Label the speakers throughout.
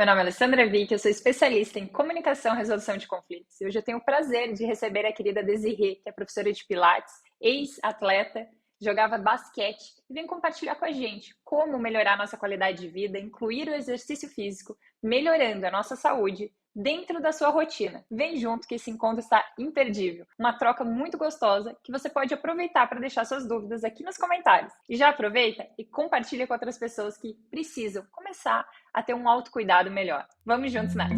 Speaker 1: Meu nome é Alessandra Vick, eu sou especialista em comunicação e resolução de conflitos. E hoje eu tenho o prazer de receber a querida Desirê, que é professora de Pilates, ex-atleta, jogava basquete e vem compartilhar com a gente como melhorar nossa qualidade de vida, incluir o exercício físico, melhorando a nossa saúde dentro da sua rotina. Vem junto que esse encontro está imperdível. Uma troca muito gostosa que você pode aproveitar para deixar suas dúvidas aqui nos comentários. E já aproveita e compartilha com outras pessoas que precisam começar a ter um autocuidado melhor. Vamos juntos nessa!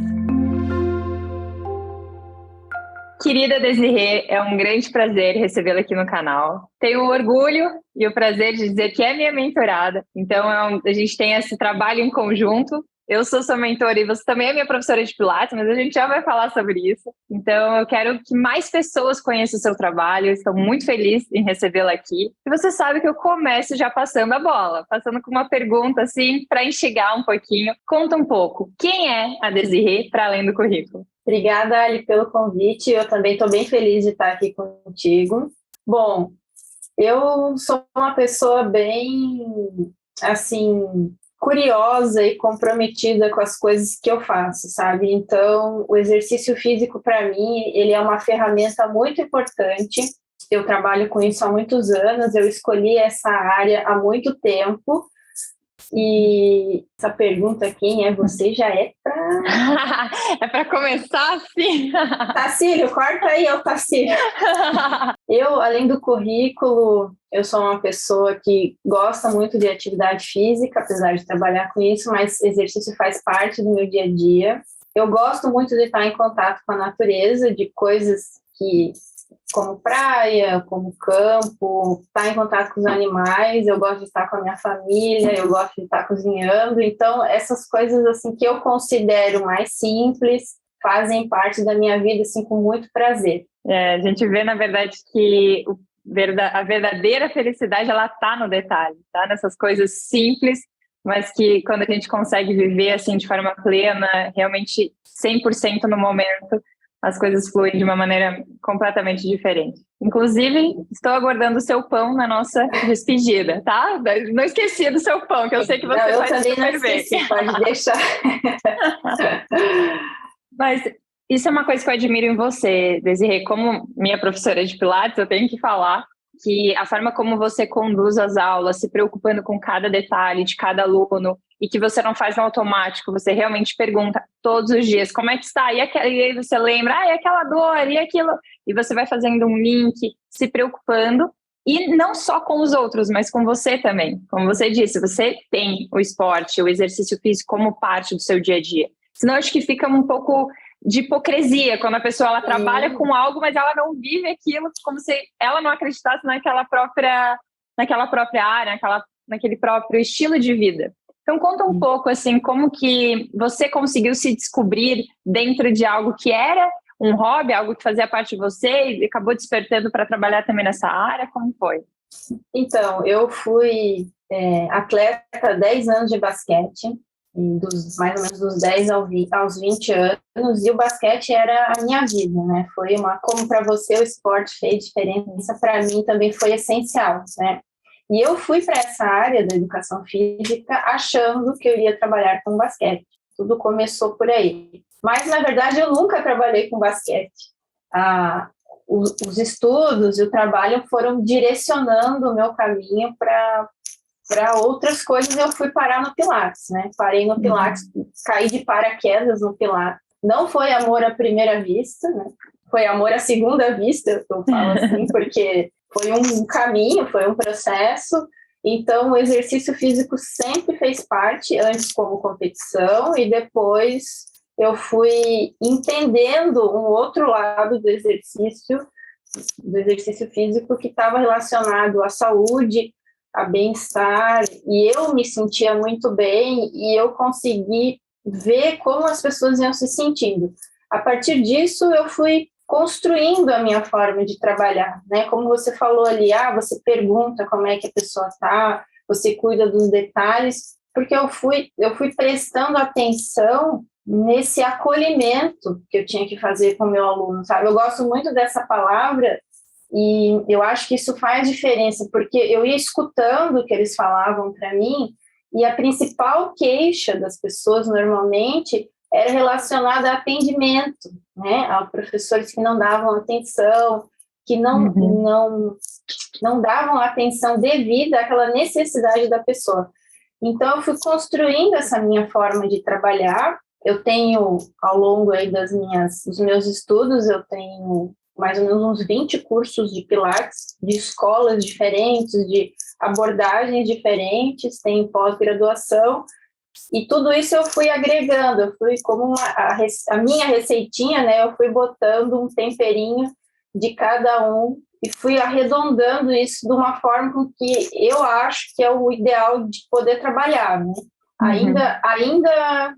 Speaker 1: Querida Desirê, é um grande prazer recebê-la aqui no canal. Tenho o orgulho e o prazer de dizer que é minha mentorada. Então, a gente tem esse trabalho em conjunto. Eu sou sua mentora e você também é minha professora de Pilates, mas a gente já vai falar sobre isso. Então, eu quero que mais pessoas conheçam o seu trabalho. Estou muito feliz em recebê-la aqui. E você sabe que eu começo já passando a bola, passando com uma pergunta assim, para instigar um pouquinho. Conta um pouco, quem é a Desirê para além do currículo?
Speaker 2: Obrigada, Ali, pelo convite. Eu também estou bem feliz de estar aqui contigo. Bom, eu sou uma pessoa bem, assim, curiosa e comprometida com as coisas que eu faço, sabe? Então, o exercício físico, para mim, ele é uma ferramenta muito importante. Eu trabalho com isso há muitos anos, eu escolhi essa área há muito tempo. E essa pergunta, quem é você, já é para...
Speaker 1: É para começar assim?
Speaker 2: Tacílio, corta aí, ô Tacílio. Eu, além do currículo, eu sou uma pessoa que gosta muito de atividade física, apesar de trabalhar com isso, mas exercício faz parte do meu dia a dia. Eu gosto muito de estar em contato com a natureza, de coisas que, como praia, como campo, estar em contato com os animais. Eu gosto de estar com a minha família, eu gosto de estar cozinhando. Então, essas coisas assim que eu considero mais simples fazem parte da minha vida assim com muito prazer.
Speaker 1: A gente vê, na verdade, que a verdadeira felicidade, ela tá no detalhe, tá? Nessas coisas simples, mas que quando a gente consegue viver assim de forma plena, realmente 100% no momento, as coisas fluem de uma maneira completamente diferente. Inclusive, estou aguardando o seu pão na nossa despedida, tá? Não esqueci do seu pão, que eu sei que você
Speaker 2: não,
Speaker 1: faz super bem.
Speaker 2: Eu também não esqueci, pode deixar.
Speaker 1: Mas isso é uma coisa que eu admiro em você, Desirê. Como minha professora de Pilates, eu tenho que falar que a forma como você conduz as aulas, se preocupando com cada detalhe de cada aluno, e que você não faz no automático, você realmente pergunta todos os dias como é que está, e aí você lembra, e aquela dor, e aquilo, e você vai fazendo um link, se preocupando, e não só com os outros, mas com você também. Como você disse, você tem o esporte, o exercício físico como parte do seu dia a dia. Senão acho que fica um pouco de hipocrisia, quando a pessoa ela trabalha com algo, mas ela não vive aquilo, como se ela não acreditasse naquela própria área, naquele próprio estilo de vida. Então conta um pouco assim, como que você conseguiu se descobrir dentro de algo que era um hobby, algo que fazia parte de você e acabou despertando para trabalhar também nessa área, como foi?
Speaker 2: Então, eu fui atleta há 10 anos de basquete, mais ou menos dos 10 aos 20 anos, e o basquete era a minha vida, né? Como para você o esporte fez diferença, para mim também foi essencial, né? E eu fui para essa área da educação física achando que eu iria trabalhar com basquete. Tudo começou por aí. Mas, na verdade, eu nunca trabalhei com basquete. Os estudos e o trabalho foram direcionando o meu caminho para outras coisas. Eu fui parar no Pilates, né? Parei no Pilates, caí de paraquedas no Pilates. Não foi amor à primeira vista, né? Foi amor à segunda vista, eu falo assim, porque foi um caminho, foi um processo. Então, o exercício físico sempre fez parte, antes como competição, e depois eu fui entendendo um outro lado do exercício físico que estava relacionado à saúde, a bem-estar, e eu me sentia muito bem e eu consegui ver como as pessoas iam se sentindo. A partir disso, eu fui construindo a minha forma de trabalhar, né? Como você falou ali, você pergunta como é que a pessoa está, você cuida dos detalhes, porque eu fui prestando atenção nesse acolhimento que eu tinha que fazer com o meu aluno, sabe? Eu gosto muito dessa palavra e eu acho que isso faz diferença, porque eu ia escutando o que eles falavam para mim E a principal queixa das pessoas, normalmente, era relacionada a atendimento, né? A professores que não davam atenção, que não davam atenção devida àquela necessidade da pessoa. Então, eu fui construindo essa minha forma de trabalhar. Eu tenho, ao longo aí dos meus estudos, eu tenho mais ou menos uns 20 cursos de Pilates, de escolas diferentes, de abordagens diferentes, tem pós-graduação, e tudo isso eu fui agregando, eu fui como a minha receitinha, né, eu fui botando um temperinho de cada um e fui arredondando isso de uma forma com que eu acho que é o ideal de poder trabalhar, né? Ainda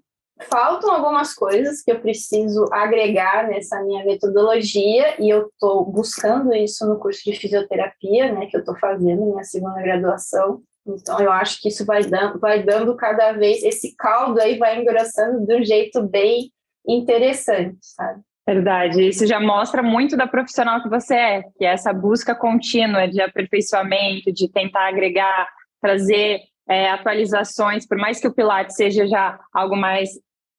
Speaker 2: faltam algumas coisas que eu preciso agregar nessa minha metodologia e eu estou buscando isso no curso de fisioterapia, né, que eu estou fazendo, minha segunda graduação. Então, eu acho que isso vai dando cada vez, esse caldo aí vai engrossando de um jeito bem interessante, sabe?
Speaker 1: Verdade, isso já mostra muito da profissional que você é, que é essa busca contínua de aperfeiçoamento, de tentar agregar, trazer atualizações, por mais que o Pilates seja já algo mais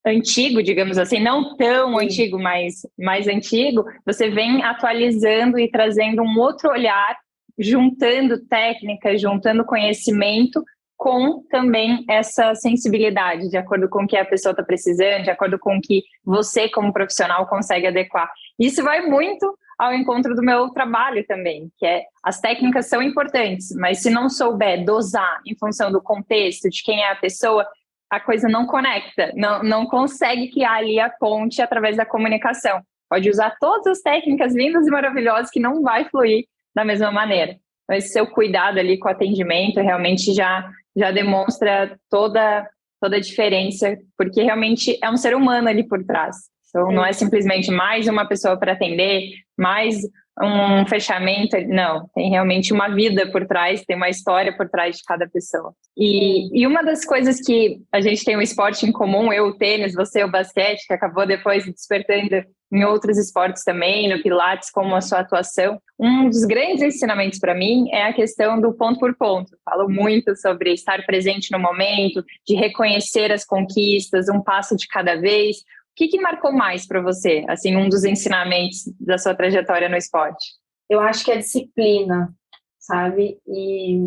Speaker 1: antigo, digamos assim, não tão antigo, mas mais antigo, você vem atualizando e trazendo um outro olhar, juntando técnicas, juntando conhecimento com também essa sensibilidade, de acordo com o que a pessoa está precisando, de acordo com o que você, como profissional, consegue adequar. Isso vai muito ao encontro do meu trabalho também, que é as técnicas são importantes, mas se não souber dosar em função do contexto, de quem é a pessoa, a coisa não conecta, não consegue criar ali a ponte através da comunicação. Pode usar todas as técnicas lindas e maravilhosas que não vai fluir da mesma maneira. Então, esse seu cuidado ali com o atendimento realmente já demonstra toda a diferença, porque realmente é um ser humano ali por trás. Então, não é simplesmente mais uma pessoa para atender, mais um fechamento, não. Tem realmente uma vida por trás, tem uma história por trás de cada pessoa. E uma das coisas que a gente tem um esporte em comum, eu o tênis, você o basquete, que acabou depois despertando em outros esportes também, no Pilates, como a sua atuação. Um dos grandes ensinamentos para mim é a questão do ponto por ponto. Falo muito sobre estar presente no momento, de reconhecer as conquistas, um passo de cada vez. O que marcou mais para você, assim, um dos ensinamentos da sua trajetória no esporte?
Speaker 2: Eu acho que é a disciplina, sabe? E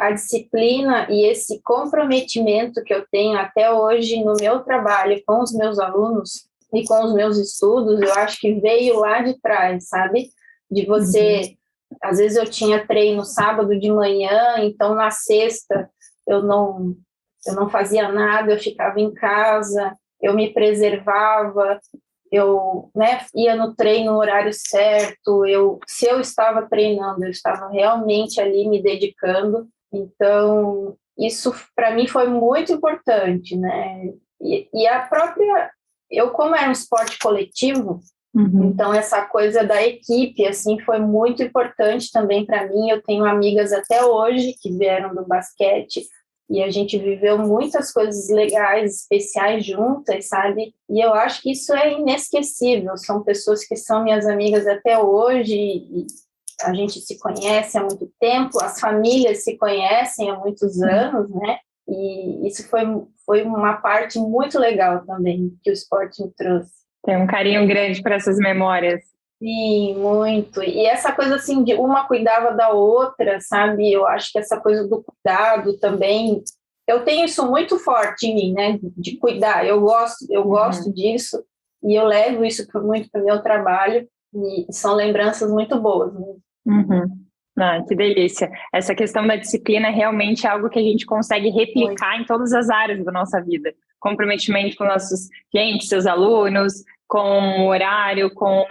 Speaker 2: a disciplina e esse comprometimento que eu tenho até hoje no meu trabalho com os meus alunos e com os meus estudos, eu acho que veio lá de trás, sabe? De você... Às vezes eu tinha treino sábado de manhã, então na sexta eu não fazia nada, eu ficava em casa, eu me preservava, eu, né, ia no treino no horário certo, se eu estava treinando, eu estava realmente ali me dedicando. Então, isso para mim foi muito importante, né? E a própria... Eu, como era um esporte coletivo, então essa coisa da equipe, assim, foi muito importante também para mim. Eu tenho amigas até hoje que vieram do basquete, e a gente viveu muitas coisas legais, especiais juntas, sabe? E eu acho que isso é inesquecível. São pessoas que são minhas amigas até hoje, e a gente se conhece há muito tempo, as famílias se conhecem há muitos anos, né? E isso foi uma parte muito legal também que o esporte me trouxe.
Speaker 1: Tem um carinho grande para essas memórias.
Speaker 2: Sim, muito. E essa coisa assim de uma cuidava da outra, sabe? Eu acho que essa coisa do cuidado também, eu tenho isso muito forte em mim, né? De cuidar. Eu gosto disso e eu levo isso muito para o meu trabalho e são lembranças muito boas, né?
Speaker 1: Ah, que delícia. Essa questão da disciplina é realmente algo que a gente consegue replicar em todas as áreas da nossa vida. Comprometimento com nossos clientes, seus alunos, com o horário, com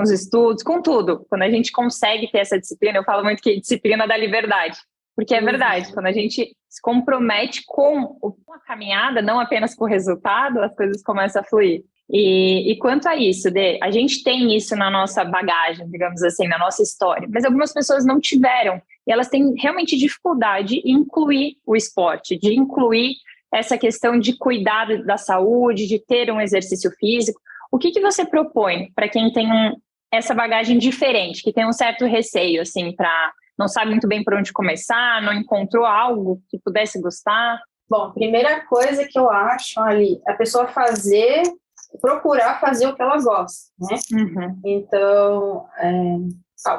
Speaker 1: os estudos, com tudo. Quando a gente consegue ter essa disciplina, eu falo muito que disciplina dá liberdade, porque é verdade, quando a gente se compromete com a caminhada, não apenas com o resultado, as coisas começam a fluir. E quanto a isso, a gente tem isso na nossa bagagem, digamos assim, na nossa história, mas algumas pessoas não tiveram, e elas têm realmente dificuldade em incluir o esporte, de incluir essa questão de cuidar da saúde, de ter um exercício físico. O que você propõe para quem tem essa bagagem diferente, que tem um certo receio, assim, não sabe muito bem por onde começar, não encontrou algo que pudesse gostar?
Speaker 2: Bom, primeira coisa que eu acho ali, a pessoa procurar fazer o que ela gosta, né?
Speaker 1: Uhum.
Speaker 2: Então,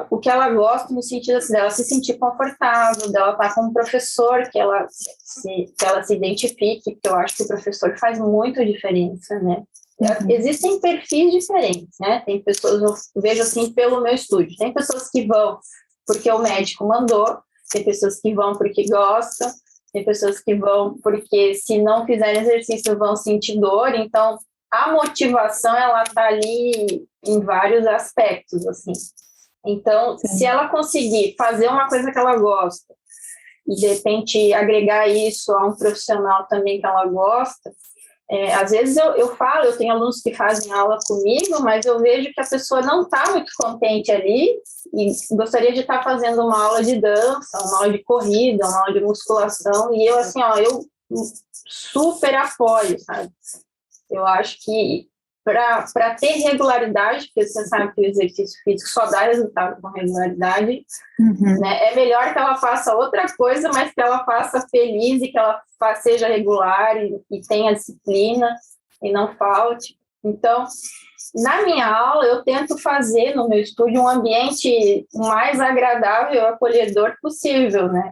Speaker 2: o que ela gosta no sentido assim, dela se sentir confortável, dela estar com um professor que ela se identifique, porque eu acho que o professor faz muita diferença, né?
Speaker 1: Uhum.
Speaker 2: Existem perfis diferentes, né? Tem pessoas, eu vejo assim pelo meu estúdio, tem pessoas que vão porque o médico mandou, tem pessoas que vão porque gostam, tem pessoas que vão porque se não fizerem exercício vão sentir dor, então a motivação ela está ali em vários aspectos, assim. Então, se ela conseguir fazer uma coisa que ela gosta e, de repente, agregar isso a um profissional também que ela gosta, às vezes eu falo, eu tenho alunos que fazem aula comigo, mas eu vejo que a pessoa não está muito contente ali e gostaria de estar fazendo uma aula de dança, uma aula de corrida, uma aula de musculação, e eu, assim, eu super apoio, sabe? Eu acho que para ter regularidade, porque você sabe que o exercício físico só dá resultado com regularidade, né? É melhor que ela faça outra coisa, mas que ela faça feliz e que ela seja regular e tenha disciplina e não falte. Então, na minha aula, eu tento fazer no meu estúdio um ambiente mais agradável e acolhedor possível, né?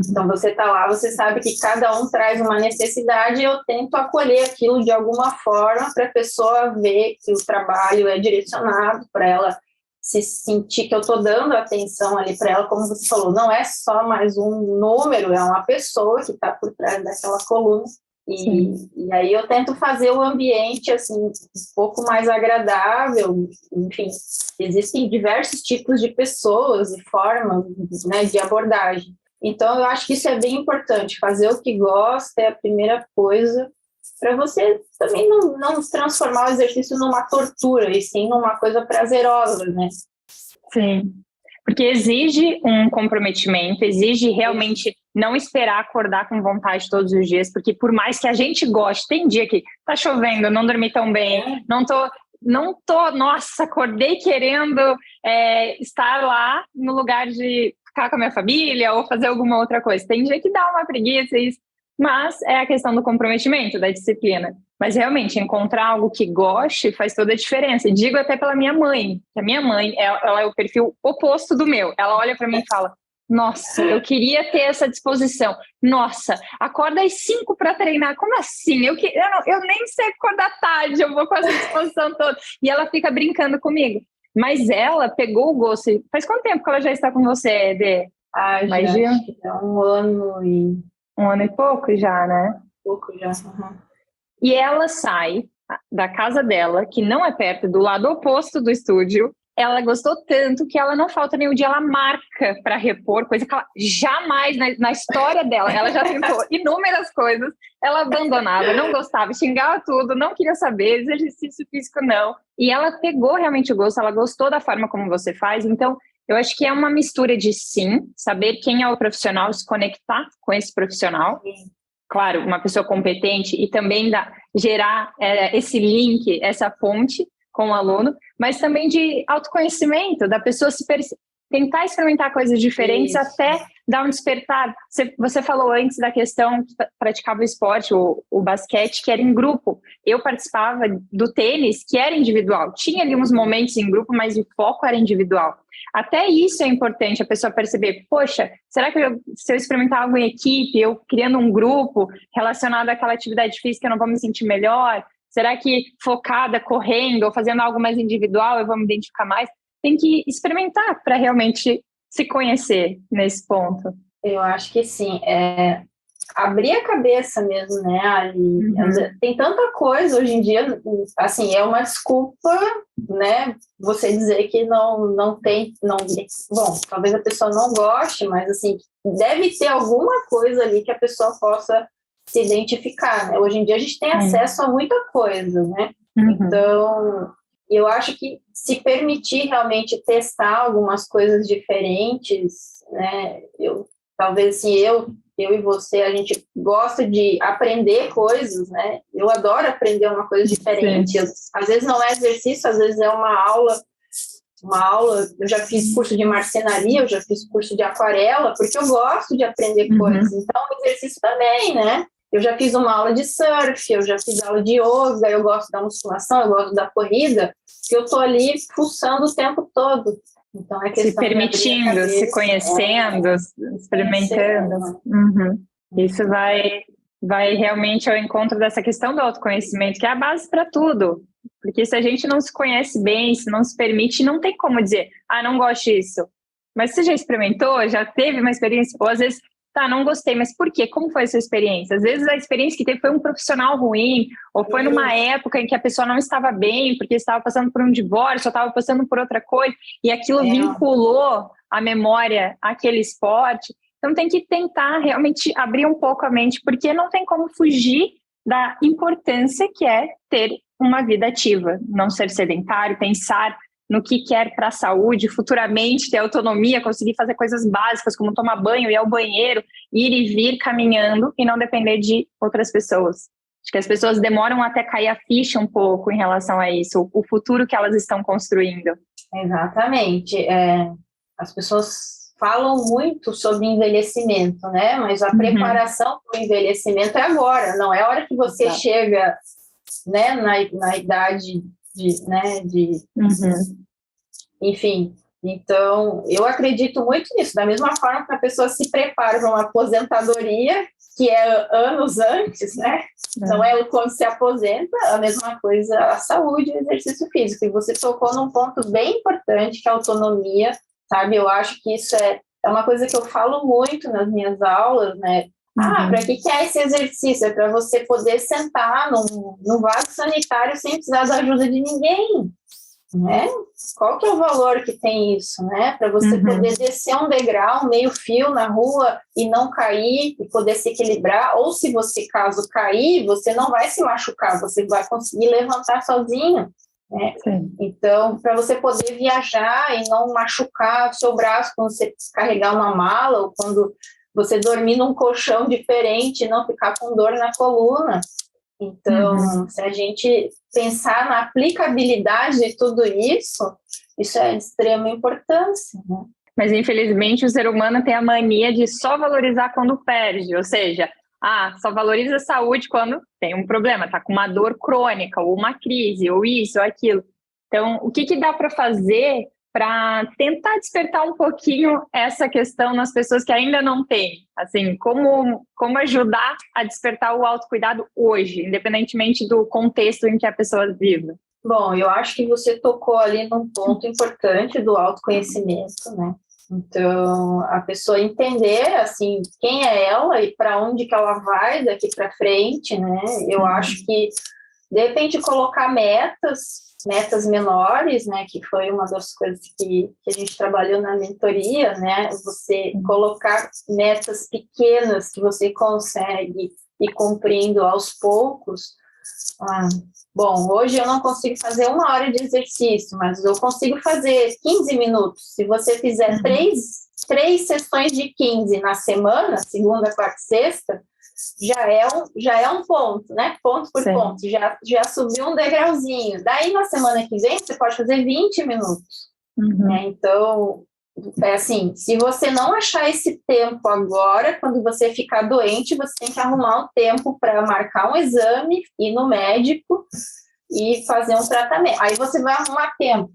Speaker 2: Então, você está lá, você sabe que cada um traz uma necessidade e eu tento acolher aquilo de alguma forma para a pessoa ver que o trabalho é direcionado, para ela se sentir que eu estou dando atenção ali para ela, como você falou, não é só mais um número, é uma pessoa que está por trás daquela coluna. E aí eu tento fazer o ambiente assim, um pouco mais agradável, enfim, existem diversos tipos de pessoas e formas, né, de abordagem. Então, eu acho que isso é bem importante. Fazer o que gosta é a primeira coisa para você também não transformar o exercício numa tortura, e sim numa coisa prazerosa, né?
Speaker 1: Sim, porque exige um comprometimento, exige realmente não esperar acordar com vontade todos os dias, porque por mais que a gente goste, tem dia que tá chovendo, não dormi tão bem, não tô, nossa, acordei querendo estar lá no lugar de ficar com a minha família ou fazer alguma outra coisa. Tem dia que dá uma preguiça, mas é a questão do comprometimento, da disciplina. Mas realmente, encontrar algo que goste faz toda a diferença. E digo até pela minha mãe, que a minha mãe, ela é o perfil oposto do meu. Ela olha para mim e fala, nossa, eu queria ter essa disposição. Nossa, acorda às 5 para treinar. Como assim? Eu nem sei acordar tarde, eu vou com essa disposição toda. E ela fica brincando comigo. Mas ela pegou o gosto. Faz quanto tempo que ela já está com você, Dê?
Speaker 2: Mais de um ano e...
Speaker 1: Um ano e pouco já, né?
Speaker 2: Pouco já. Uhum.
Speaker 1: E ela sai da casa dela, que não é perto, do lado oposto do estúdio. Ela gostou tanto que ela não falta nenhum dia, ela marca para repor, coisa que ela jamais, na história dela, ela já tentou inúmeras coisas, ela abandonava, não gostava, xingava tudo, não queria saber, exercício físico não. E ela pegou realmente o gosto, ela gostou da forma como você faz, então eu acho que é uma mistura de sim, saber quem é o profissional, se conectar com esse profissional, claro, uma pessoa competente e também gerar esse link, essa ponte com o aluno, mas também de autoconhecimento, da pessoa tentar experimentar coisas diferentes até dar um despertar. Você falou antes da questão que praticava o esporte, o basquete, que era em grupo. Eu participava do tênis, que era individual. Tinha ali uns momentos em grupo, mas o foco era individual. Até isso é importante, a pessoa perceber, poxa, será que se eu experimentar algo em equipe, eu criando um grupo relacionado àquela atividade física, eu não vou me sentir melhor? Será que focada, correndo ou fazendo algo mais individual, eu vou me identificar mais? Tem que experimentar para realmente se conhecer nesse ponto.
Speaker 2: Eu acho que sim. Abrir a cabeça mesmo, né, ali. Tem tanta coisa hoje em dia, assim, é uma desculpa, né, você dizer que não tem, bom, talvez a pessoa não goste, mas, assim, deve ter alguma coisa ali que a pessoa possa se identificar, né? Hoje em dia a gente tem acesso a muita coisa, né? Então, eu acho que se permitir realmente testar algumas coisas diferentes, né, talvez, assim, eu e você, a gente gosta de aprender coisas, né? Eu adoro aprender uma coisa diferente. Às vezes não é exercício, às vezes é uma aula. Eu já fiz curso de marcenaria, eu já fiz curso de aquarela, porque eu gosto de aprender coisas. Então, o exercício também, né? eu já fiz uma aula de surf, eu já fiz aula de yoga, eu gosto da musculação, eu gosto da corrida, que eu estou ali pulsando o tempo todo. Então, é questão
Speaker 1: se permitindo, se conhecendo, experimentando. Uhum. Isso vai realmente ao encontro dessa questão do autoconhecimento, que é a base para tudo. Porque se a gente não se conhece bem, se não se permite, não tem como dizer, não gosto disso. Mas você já experimentou, já teve uma experiência? Ou às vezes, não gostei, mas por quê? Como foi a sua experiência? Às vezes a experiência que teve foi um profissional ruim, ou foi numa época em que a pessoa não estava bem, porque estava passando por um divórcio, ou estava passando por outra coisa, e aquilo vinculou a memória àquele esporte. Então tem que tentar realmente abrir um pouco a mente, porque não tem como fugir da importância que é ter uma vida ativa, não ser sedentário, pensar no que quer para a saúde, futuramente ter autonomia, conseguir fazer coisas básicas como tomar banho, ir ao banheiro, ir e vir caminhando e não depender de outras pessoas. Acho que as pessoas demoram até cair a ficha um pouco em relação a isso, o futuro que elas estão construindo.
Speaker 2: Exatamente. As pessoas falam muito sobre envelhecimento, né? Mas a preparação para o envelhecimento é agora, não é a hora que você chega, né, na idade de enfim. Então, eu acredito muito nisso, da mesma forma que a pessoa se prepara para uma aposentadoria, que é anos antes, né? Não é quando se aposenta, a mesma coisa a saúde e o exercício físico. E você tocou num ponto bem importante, que é a autonomia, sabe? Eu acho que isso é uma coisa que eu falo muito nas minhas aulas, né? Para que é esse exercício? É para você poder sentar num vaso sanitário sem precisar da ajuda de ninguém, né? Qual que é o valor que tem isso, né? Para você poder descer um degrau, meio fio na rua e não cair e poder se equilibrar, ou se você, caso cair, você não vai se machucar, você vai conseguir levantar sozinho, né? Então, para você poder viajar e não machucar o seu braço quando você carregar uma mala ou quando você dormir num colchão diferente e não ficar com dor na coluna. Então, se a gente pensar na aplicabilidade de tudo isso, isso é de extrema importância, né?
Speaker 1: Mas, infelizmente, o ser humano tem a mania de só valorizar quando perde, ou seja, só valoriza a saúde quando tem um problema, está com uma dor crônica, ou uma crise, ou isso, ou aquilo. Então, o que dá para fazer para tentar despertar um pouquinho essa questão nas pessoas que ainda não têm? Assim, como ajudar a despertar o autocuidado hoje, independentemente do contexto em que a pessoa vive?
Speaker 2: Bom, eu acho que você tocou ali num ponto importante do autoconhecimento, né? Então, a pessoa entender, assim, quem é ela e para onde que ela vai daqui para frente, né? Eu acho que, de repente, colocar metas menores, né, que foi uma das coisas que a gente trabalhou na mentoria, né, você colocar metas pequenas que você consegue ir cumprindo aos poucos. Bom, hoje eu não consigo fazer 1 hora de exercício, mas eu consigo fazer 15 minutos. Se você fizer três sessões de 15 na semana, segunda, quarta e sexta, já é um ponto, né? Ponto por ponto, já subiu um degrauzinho. Daí, na semana que vem, você pode fazer 20 minutos. Né? Então, é assim, se você não achar esse tempo agora, quando você ficar doente, você tem que arrumar um tempo para marcar um exame, ir no médico e fazer um tratamento. Aí você vai arrumar tempo.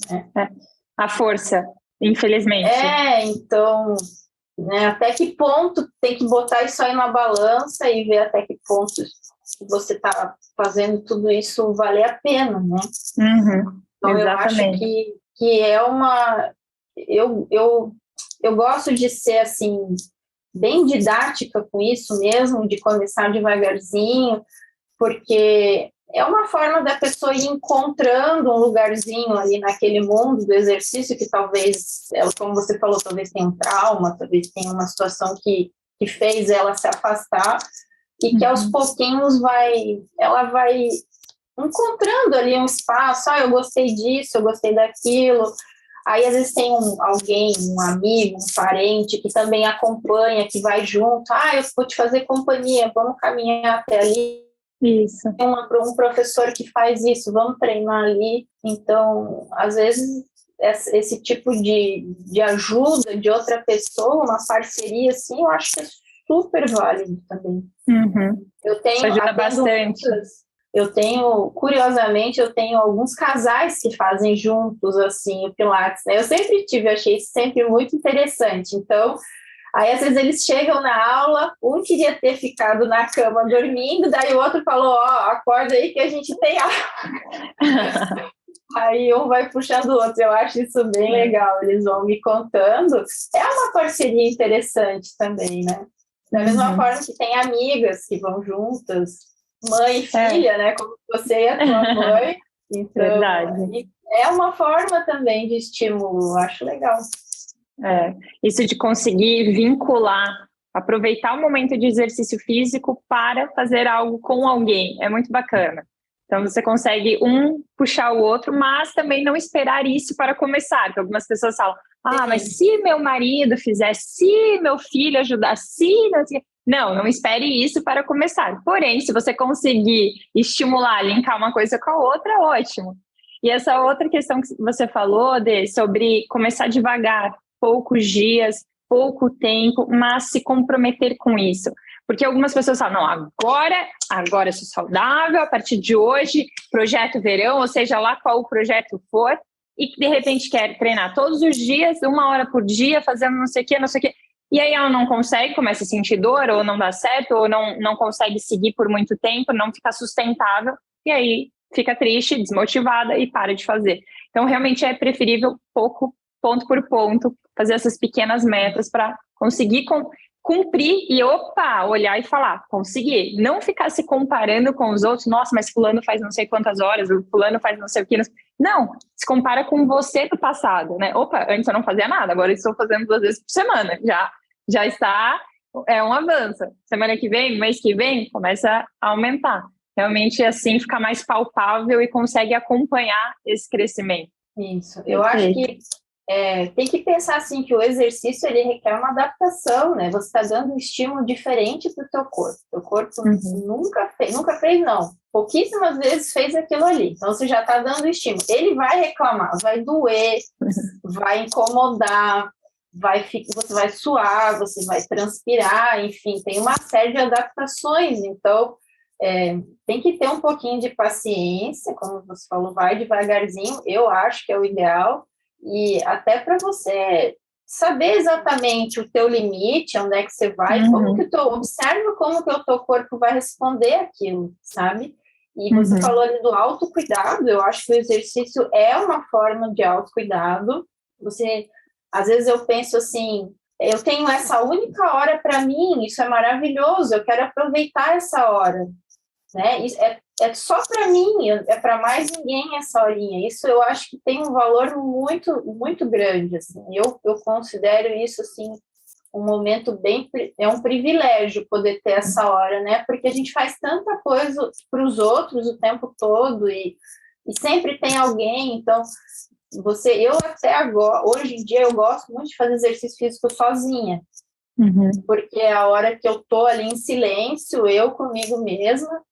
Speaker 2: Né?
Speaker 1: A força, infelizmente.
Speaker 2: Então... Né, até que ponto tem que botar isso aí na balança e ver até que ponto você está fazendo tudo isso valer a pena, né? Então, eu acho que é uma... Eu gosto de ser, assim, bem didática com isso mesmo, de começar devagarzinho, porque é uma forma da pessoa ir encontrando um lugarzinho ali naquele mundo do exercício que talvez, como você falou, talvez tenha um trauma, talvez tenha uma situação que fez ela se afastar e que aos pouquinhos ela vai encontrando ali um espaço, eu gostei disso, eu gostei daquilo. Aí, às vezes, tem alguém, um amigo, um parente que também acompanha, que vai junto. Eu vou te fazer companhia, vamos caminhar até ali.
Speaker 1: Isso.
Speaker 2: Tem um professor que faz isso, vamos treinar ali. Então, às vezes, esse tipo de ajuda de outra pessoa, uma parceria, assim, eu acho que é super válido também. Eu tenho,
Speaker 1: isso ajuda bastante.
Speaker 2: Curiosamente, eu tenho alguns casais que fazem juntos, assim, o Pilates, né? Eu sempre achei isso sempre muito interessante. Então, aí às vezes eles chegam na aula, um queria ter ficado na cama dormindo, daí o outro falou, acorda aí que a gente tem aula. Aí um vai puxando o outro, eu acho isso bem legal, eles vão me contando. É uma parceria interessante também, né? Da mesma forma que tem amigas que vão juntas, mãe e filha, né? Como você e a tua mãe. Então,
Speaker 1: verdade.
Speaker 2: É uma forma também de estímulo, acho legal.
Speaker 1: Isso de conseguir vincular, aproveitar o momento de exercício físico para fazer algo com alguém, é muito bacana. Então, você consegue puxar o outro, mas também não esperar isso para começar. Porque algumas pessoas falam, mas se meu marido fizer, se meu filho ajudar, se... Não espere isso para começar. Porém, se você conseguir estimular, linkar uma coisa com a outra, ótimo. E essa outra questão que você falou, sobre começar devagar, poucos dias, pouco tempo, mas se comprometer com isso. Porque algumas pessoas falam, não, agora eu sou saudável, a partir de hoje, projeto verão, ou seja lá qual o projeto for, e de repente quer treinar todos os dias, 1 hora por dia, fazendo não sei o quê, e aí ela não consegue, começa a sentir dor, ou não dá certo, ou não consegue seguir por muito tempo, não fica sustentável, e aí fica triste, desmotivada e para de fazer. Então, realmente é preferível pouco, ponto por ponto, fazer essas pequenas metas para conseguir cumprir e, olhar e falar, consegui. Não ficar se comparando com os outros, nossa, mas fulano faz não sei quantas horas, o fulano faz não sei o que. Não, se compara com você do passado, né? Antes eu não fazia nada, agora eu estou fazendo 2 vezes por semana. Já está, um avanço. Semana que vem, mês que vem, começa a aumentar. Realmente, assim, fica mais palpável e consegue acompanhar esse crescimento.
Speaker 2: Isso, eu acho que tem que pensar assim que o exercício ele requer uma adaptação, né? Você está dando um estímulo diferente para o teu corpo. O teu corpo nunca fez, não. Pouquíssimas vezes fez aquilo ali. Então você já está dando estímulo. Ele vai reclamar, vai doer, vai incomodar, você vai suar, você vai transpirar, enfim, tem uma série de adaptações. Então tem que ter um pouquinho de paciência, como você falou, vai devagarzinho. Eu acho que é o ideal. E até para você saber exatamente o teu limite, onde é que você vai, observa como que o teu corpo vai responder aquilo, sabe? E você falou ali do autocuidado, eu acho que o exercício é uma forma de autocuidado. Às vezes eu penso assim, eu tenho essa única hora para mim, isso é maravilhoso, eu quero aproveitar essa hora, né? Isso é só para mim, é para mais ninguém essa horinha. Isso eu acho que tem um valor muito, muito grande, assim. Eu considero isso, assim, um momento é um privilégio poder ter essa hora, né? Porque a gente faz tanta coisa para os outros o tempo todo e sempre tem alguém. Então, eu até agora, hoje em dia, eu gosto muito de fazer exercício físico sozinha, porque é a hora que eu tô ali em silêncio, eu comigo mesma.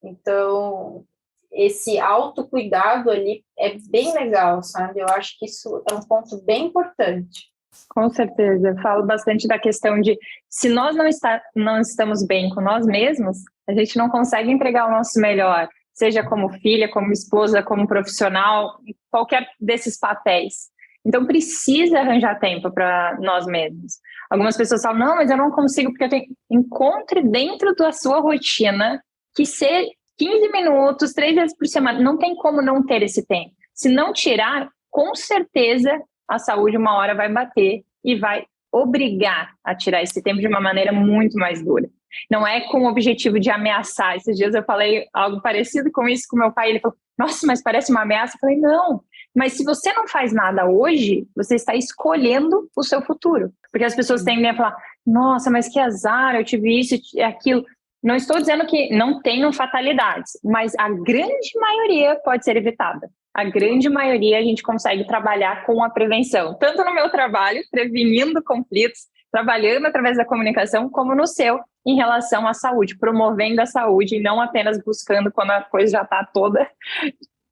Speaker 2: Então, esse autocuidado ali é bem legal, sabe? Eu acho que isso é um ponto bem importante.
Speaker 1: Com certeza. Eu falo bastante da questão de, se nós não estamos bem com nós mesmos, a gente não consegue entregar o nosso melhor, seja como filha, como esposa, como profissional, qualquer desses papéis. Então, precisa arranjar tempo para nós mesmos. Algumas pessoas falam, não, mas eu não consigo, porque encontre dentro da sua rotina que ser 15 minutos, 3 vezes por semana, não tem como não ter esse tempo. Se não tirar, com certeza a saúde uma hora vai bater e vai obrigar a tirar esse tempo de uma maneira muito mais dura. Não é com o objetivo de ameaçar. Esses dias eu falei algo parecido com isso com meu pai, ele falou, nossa, mas parece uma ameaça. Eu falei, não, mas se você não faz nada hoje, você está escolhendo o seu futuro. Porque as pessoas tendem a falar, nossa, mas que azar, eu tive isso e aquilo. Não estou dizendo que não tenham fatalidades, mas a grande maioria pode ser evitada. A grande maioria a gente consegue trabalhar com a prevenção, tanto no meu trabalho, prevenindo conflitos, trabalhando através da comunicação, como no seu, em relação à saúde, promovendo a saúde e não apenas buscando quando a coisa já está toda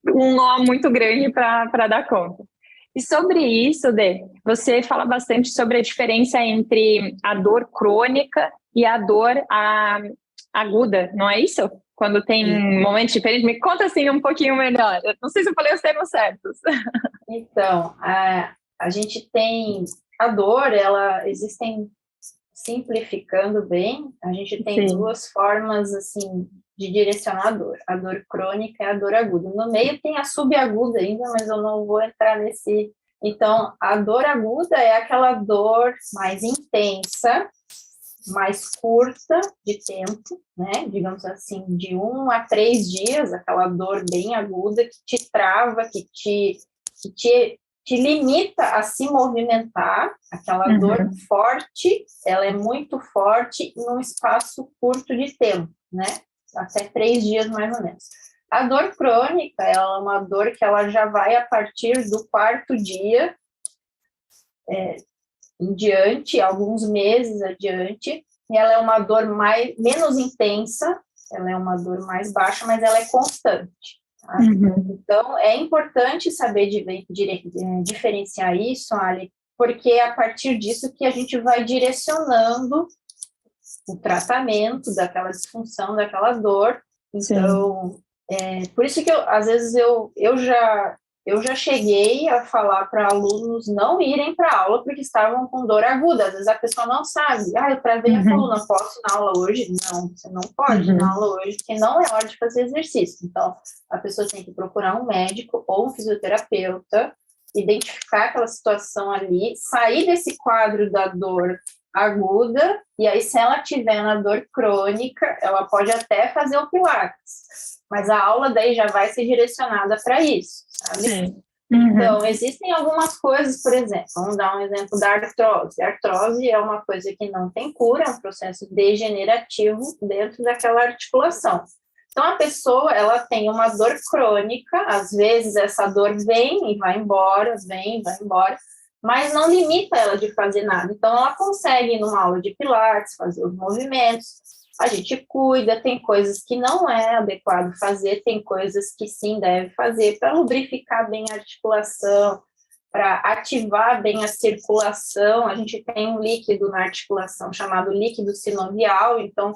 Speaker 1: um nó muito grande para dar conta. E sobre isso, Dê, você fala bastante sobre a diferença entre a dor crônica e a dor aguda, não é isso? Quando tem momentos diferentes. Me conta assim um pouquinho melhor. Eu não sei se eu falei os termos certos.
Speaker 2: Então, a gente tem a dor, existem, simplificando bem, a gente tem
Speaker 1: Sim.
Speaker 2: duas formas, assim, de direcionar a dor. A dor crônica e a dor aguda. No meio tem a subaguda ainda, mas eu não vou entrar nesse. Então, a dor aguda é aquela dor mais intensa, mais curta de tempo, né? Digamos assim, de 1 a 3 dias, aquela dor bem aguda que te trava, que te limita a se movimentar, aquela dor forte, ela é muito forte num espaço curto de tempo, né? Até 3 dias mais ou menos. A dor crônica, ela é uma dor que ela já vai a partir do 4º dia em diante, alguns meses adiante, e ela é uma dor menos intensa, ela é uma dor mais baixa, mas ela é constante. Tá? Então, é importante saber diferenciar isso, Ali, porque é a partir disso que a gente vai direcionando o tratamento daquela disfunção, daquela dor. Então, por isso que às vezes eu já cheguei a falar para alunos não irem para a aula porque estavam com dor aguda. Às vezes a pessoa não sabe. Eu travei a coluna, posso ir na aula hoje? Não, você não pode ir na aula hoje, porque não é hora de fazer exercício. Então, a pessoa tem que procurar um médico ou um fisioterapeuta, identificar aquela situação ali, sair desse quadro da dor aguda, e aí se ela tiver na dor crônica, ela pode até fazer o Pilates, mas a aula daí já vai ser direcionada para isso, sabe?
Speaker 1: Sim.
Speaker 2: Então, existem algumas coisas, por exemplo, vamos dar um exemplo da artrose. A artrose é uma coisa que não tem cura, é um processo degenerativo dentro daquela articulação. Então, a pessoa, ela tem uma dor crônica, às vezes essa dor vem e vai embora, vem e vai embora, mas não limita ela de fazer nada. Então, ela consegue ir numa aula de Pilates, fazer os movimentos, a gente cuida, tem coisas que não é adequado fazer, tem coisas que sim deve fazer para lubrificar bem a articulação, para ativar bem a circulação. A gente tem um líquido na articulação chamado líquido sinovial, então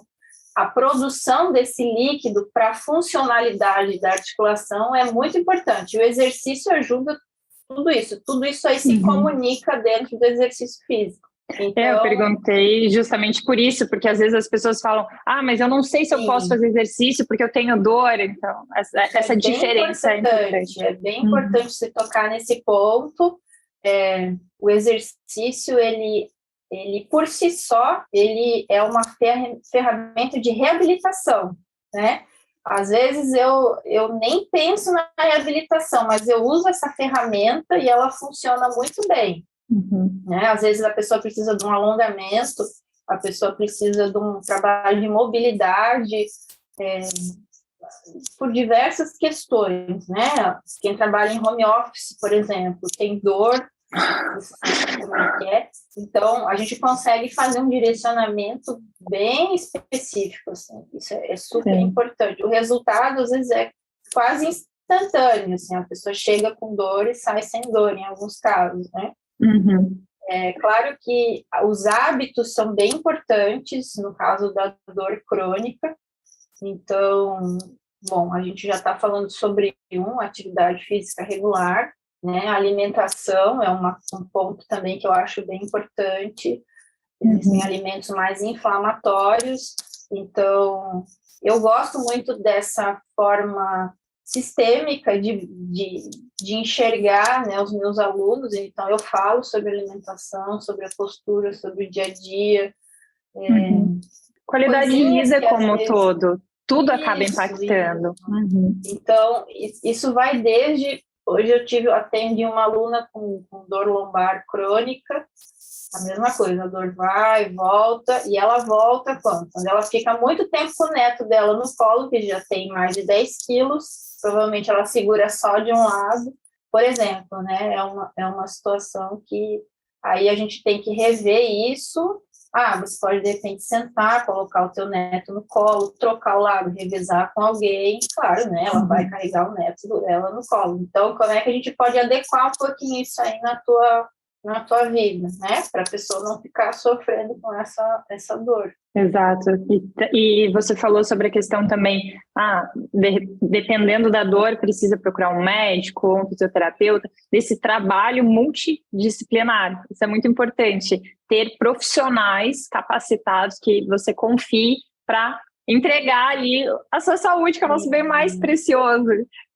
Speaker 2: a produção desse líquido para a funcionalidade da articulação é muito importante. O exercício ajuda tudo isso aí se comunica dentro do exercício físico. Então,
Speaker 1: eu perguntei justamente por isso, porque às vezes as pessoas falam, mas eu não sei se eu posso fazer exercício porque eu tenho dor, então essa diferença é importante.
Speaker 2: É bem importante se tocar nesse ponto. O exercício, ele por si só, ele é uma ferramenta de reabilitação, né? Às vezes eu nem penso na reabilitação, mas eu uso essa ferramenta e ela funciona muito bem. Né? Às vezes a pessoa precisa de um alongamento, a pessoa precisa de um trabalho de mobilidade, por diversas questões, né? Quem trabalha em home office, por exemplo, tem dor, como é que é? Então, a gente consegue fazer um direcionamento bem específico, assim. Isso é super importante. O resultado, às vezes, é quase instantâneo, assim, a pessoa chega com dor e sai sem dor, em alguns casos, né? É claro que os hábitos são bem importantes, no caso da dor crônica. Então, bom, a gente já está falando sobre atividade física regular, né? A alimentação é um ponto também que eu acho bem importante. Existem alimentos mais inflamatórios, então eu gosto muito dessa forma sistêmica de enxergar, né, os meus alunos. Então eu falo sobre alimentação, sobre a postura, sobre o dia a dia.
Speaker 1: Qualidade de vida como um todo, tudo acaba impactando.
Speaker 2: Então, isso vai desde... Hoje atendi uma aluna com dor lombar crônica, a mesma coisa, a dor vai, volta, e ela volta quando? Quando ela fica muito tempo com o neto dela no colo, que já tem mais de 10 quilos, provavelmente ela segura só de um lado, por exemplo, né? É uma situação que aí a gente tem que rever isso. Você pode, de repente, sentar, colocar o teu neto no colo, trocar o lado, revezar com alguém, claro, né? Ela vai carregar o neto dela no colo. Então, como é que a gente pode adequar um pouquinho isso aí na tua vida, né? Para a pessoa não ficar sofrendo com essa dor.
Speaker 1: Exato. E você falou sobre a questão também, dependendo da dor, precisa procurar um médico, um fisioterapeuta, desse trabalho multidisciplinar. Isso é muito importante, ter profissionais capacitados que você confie para entregar ali a sua saúde, que é o nosso bem mais precioso.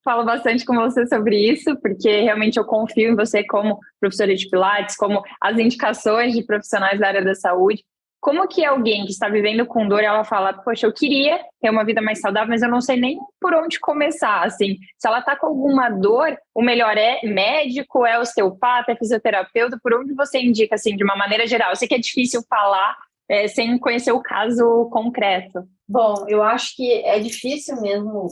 Speaker 1: Falo bastante com você sobre isso, porque realmente eu confio em você como professora de Pilates, como as indicações de profissionais da área da saúde. Como que alguém que está vivendo com dor, ela fala, poxa, eu queria ter uma vida mais saudável, mas eu não sei nem por onde começar, assim. Se ela está com alguma dor, o melhor é médico, é osteopata, é fisioterapeuta, por onde você indica, assim, de uma maneira geral? Eu sei que é difícil falar sem conhecer o caso concreto.
Speaker 2: Bom, eu acho que é difícil mesmo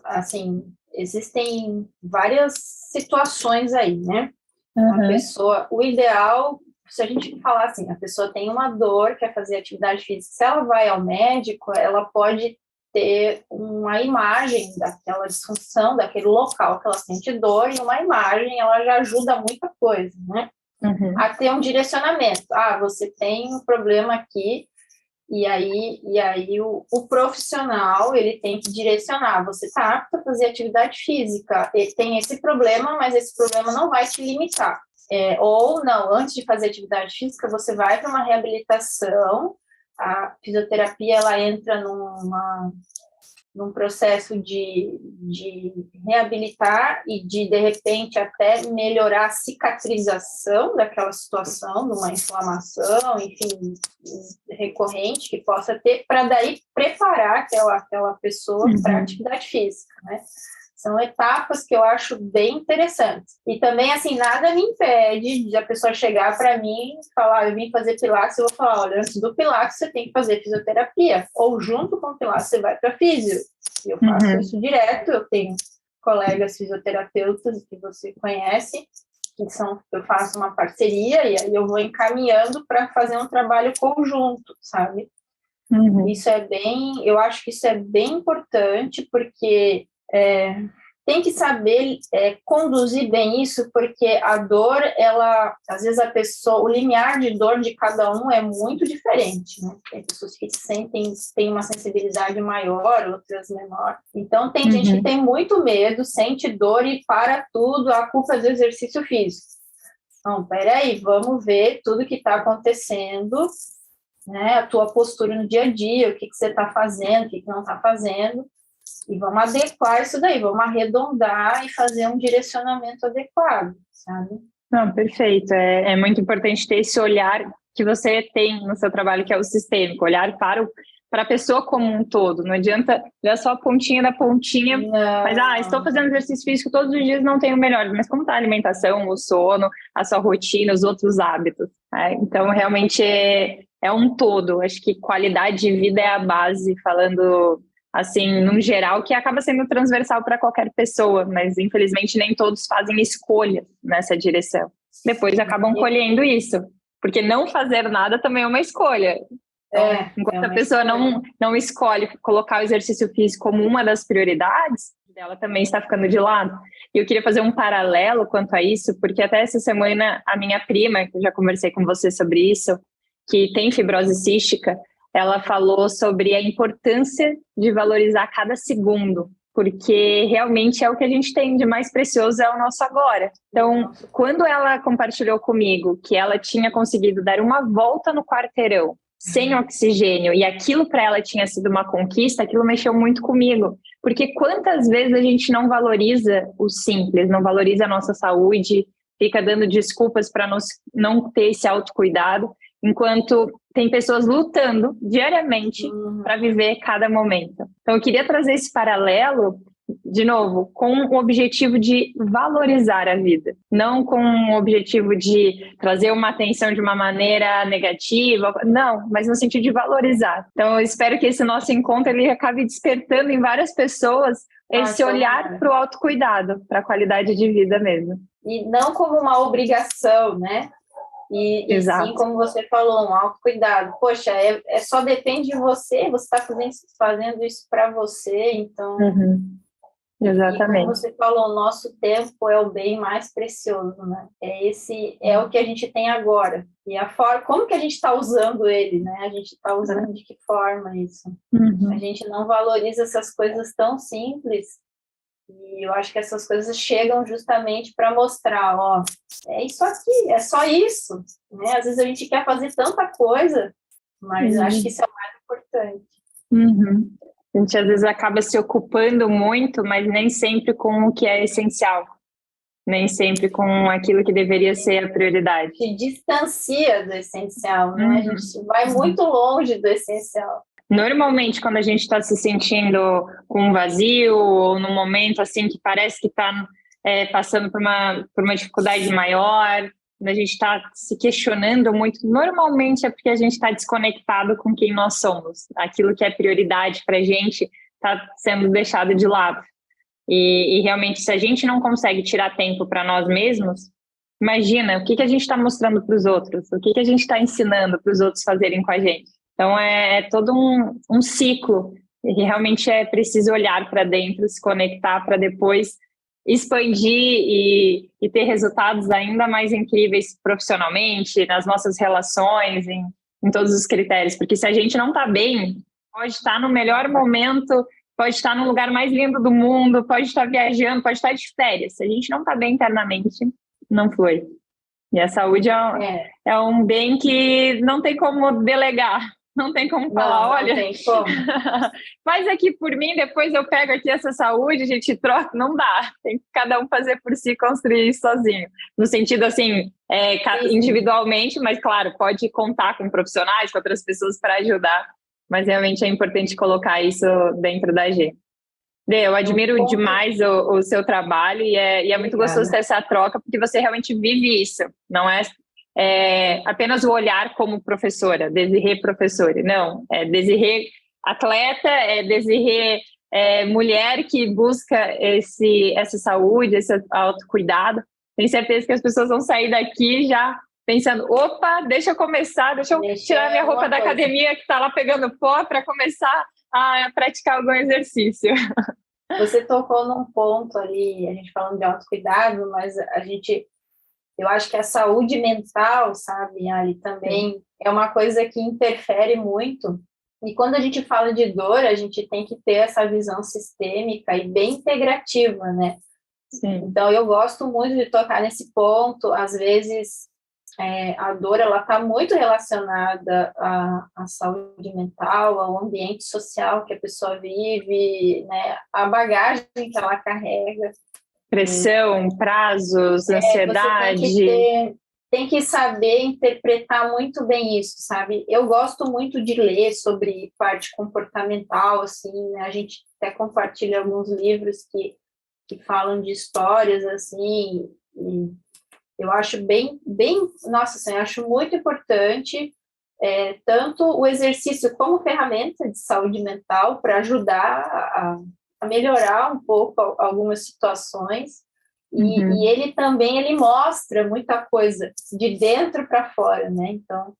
Speaker 2: assim, existem várias situações aí, né? A pessoa, o ideal, se a gente falar assim, a pessoa tem uma dor, quer fazer atividade física, se ela vai ao médico, ela pode ter uma imagem daquela disfunção, daquele local que ela sente dor, e uma imagem, ela já ajuda muita coisa, né? A ter um direcionamento. Você tem um problema aqui, e aí o profissional, ele tem que direcionar. Você está apto a fazer atividade física, ele tem esse problema, mas esse problema não vai te limitar. Ou não, antes de fazer atividade física, você vai para uma reabilitação. A fisioterapia, ela entra num processo de reabilitar e de repente, até melhorar a cicatrização daquela situação, de uma inflamação, enfim, recorrente que possa ter, para daí preparar aquela pessoa para a atividade física, né? São etapas que eu acho bem interessantes. E também, assim, nada me impede de a pessoa chegar para mim e falar, eu vim fazer Pilates, eu vou falar, olha, antes do Pilates você tem que fazer fisioterapia. Ou junto com o Pilates você vai para físio. E eu faço isso direto, eu tenho colegas fisioterapeutas que você conhece, eu faço uma parceria e aí eu vou encaminhando para fazer um trabalho conjunto, sabe? Isso eu acho que isso é bem importante, porque tem que saber conduzir bem isso, porque a dor, às vezes o limiar de dor de cada um é muito diferente, né? Tem pessoas que têm uma sensibilidade maior, outras menor. Então, tem gente que tem muito medo, sente dor e para tudo, a culpa é do exercício físico. Não, peraí, vamos ver tudo que está acontecendo, né? A tua postura no dia a dia, o que você está fazendo, o que não está fazendo. E vamos adequar isso daí, vamos arredondar e fazer um direcionamento adequado, sabe?
Speaker 1: Não, perfeito. É muito importante ter esse olhar que você tem no seu trabalho, que é o sistêmico, olhar para a pessoa como um todo. Não adianta olhar só a pontinha da pontinha, mas estou fazendo exercício físico todos os dias, não tenho melhor. Mas como está a alimentação, o sono, a sua rotina, os outros hábitos? Então, realmente é um todo. Acho que qualidade de vida é a base, falando assim, num geral, que acaba sendo transversal para qualquer pessoa, mas infelizmente nem todos fazem escolha nessa direção. Depois acabam colhendo isso, porque não fazer nada também é uma escolha. Então, enquanto a pessoa não escolhe colocar o exercício físico como uma das prioridades, ela também está ficando de lado. E eu queria fazer um paralelo quanto a isso, porque até essa semana a minha prima, que eu já conversei com você sobre isso, que tem fibrose cística, ela falou sobre a importância de valorizar cada segundo, porque realmente é o que a gente tem de mais precioso, é o nosso agora. Então, quando ela compartilhou comigo que ela tinha conseguido dar uma volta no quarteirão, sem oxigênio, e aquilo para ela tinha sido uma conquista, aquilo mexeu muito comigo. Porque quantas vezes a gente não valoriza o simples, não valoriza a nossa saúde, fica dando desculpas para não ter esse autocuidado, enquanto tem pessoas lutando diariamente para viver cada momento. Então, eu queria trazer esse paralelo, de novo, com o objetivo de valorizar a vida, não com o objetivo de trazer uma atenção de uma maneira negativa, não, mas no sentido de valorizar. Então, eu espero que esse nosso encontro ele acabe despertando em várias pessoas esse olhar para o autocuidado, para a qualidade de vida mesmo.
Speaker 2: E não como uma obrigação, né? E sim, como você falou, um autocuidado. Poxa, só depende de você está fazendo isso para você, então E como
Speaker 1: Exatamente.
Speaker 2: você falou, o nosso tempo é o bem mais precioso, né? É o que a gente tem agora. E a forma, como que a gente está usando ele, né? A gente está usando de que forma isso? A
Speaker 1: Uhum.
Speaker 2: gente não valoriza essas coisas tão simples. E eu acho que essas coisas chegam justamente para mostrar, ó, é isso aqui, é só isso, né? Às vezes a gente quer fazer tanta coisa, mas eu acho que
Speaker 1: Uhum.
Speaker 2: isso é o mais importante.
Speaker 1: Uhum. A gente às vezes acaba se ocupando muito, mas nem sempre com o que é essencial, nem sempre com aquilo que deveria ser a prioridade.
Speaker 2: Se distancia do essencial, né? A
Speaker 1: Uhum.
Speaker 2: gente vai muito longe do essencial.
Speaker 1: Normalmente, quando a gente está se sentindo com um vazio ou num momento assim que parece que está passando por uma dificuldade maior, quando a gente está se questionando muito, normalmente é porque a gente está desconectado com quem nós somos. Aquilo que é prioridade para a gente está sendo deixado de lado. E realmente, se a gente não consegue tirar tempo para nós mesmos, imagina o que a gente está mostrando para os outros, o que a gente está ensinando para os outros fazerem com a gente. Então, é todo um ciclo e realmente é preciso olhar para dentro, se conectar para depois expandir e ter resultados ainda mais incríveis profissionalmente, nas nossas relações, em todos os critérios. Porque se a gente não está bem, pode estar no melhor momento, pode estar no lugar mais lindo do mundo, pode estar viajando, pode estar de férias. Se a gente não está bem internamente, não foi. E a saúde
Speaker 2: É,
Speaker 1: é um bem que não tem como delegar, não tem como falar,
Speaker 2: não
Speaker 1: olha,
Speaker 2: tem como.
Speaker 1: faz aqui por mim, depois eu pego aqui essa saúde, a gente troca. Não dá, tem que cada um fazer por si, construir isso sozinho. No sentido assim,
Speaker 2: Sim,
Speaker 1: individualmente, mas claro, pode contar com profissionais, com outras pessoas para ajudar, mas realmente é importante colocar isso dentro da gente. Dê, eu
Speaker 2: um
Speaker 1: admiro
Speaker 2: ponto.
Speaker 1: demais o seu trabalho e é muito gostoso ter
Speaker 2: Obrigada.
Speaker 1: essa troca, porque você realmente vive isso, não é, apenas o olhar como professora, Desirê professora, não, é Desirê atleta, é Desirê mulher que busca essa saúde, esse autocuidado. Tenho certeza que as pessoas vão sair daqui já pensando, opa, deixa eu começar, deixa eu tirar
Speaker 2: Mexer
Speaker 1: minha roupa
Speaker 2: alguma
Speaker 1: da
Speaker 2: coisa.
Speaker 1: academia que está lá pegando pó para começar a praticar algum exercício.
Speaker 2: Você tocou num ponto ali, a gente falando de autocuidado, mas eu acho que a saúde mental, sabe, Ali,
Speaker 1: Sim,
Speaker 2: também é uma coisa que interfere muito. E quando a gente fala de dor, a gente tem que ter essa visão sistêmica e bem integrativa, né?
Speaker 1: sim.
Speaker 2: Então, eu gosto muito de tocar nesse ponto. Às vezes, a dor ela está muito relacionada à saúde mental, ao ambiente social que a pessoa vive, né? A bagagem que ela carrega.
Speaker 1: Pressão, prazos,
Speaker 2: Você
Speaker 1: ansiedade.
Speaker 2: tem que saber interpretar muito bem isso, sabe? Eu gosto muito de ler sobre parte comportamental, assim, né? A gente até compartilha alguns livros que falam de histórias, assim, e eu acho nossa, assim, eu acho muito importante tanto o exercício como ferramenta de saúde mental para ajudar a melhorar um pouco algumas situações. E
Speaker 1: Uhum.
Speaker 2: ele também ele mostra muita coisa de dentro para fora, né? Então,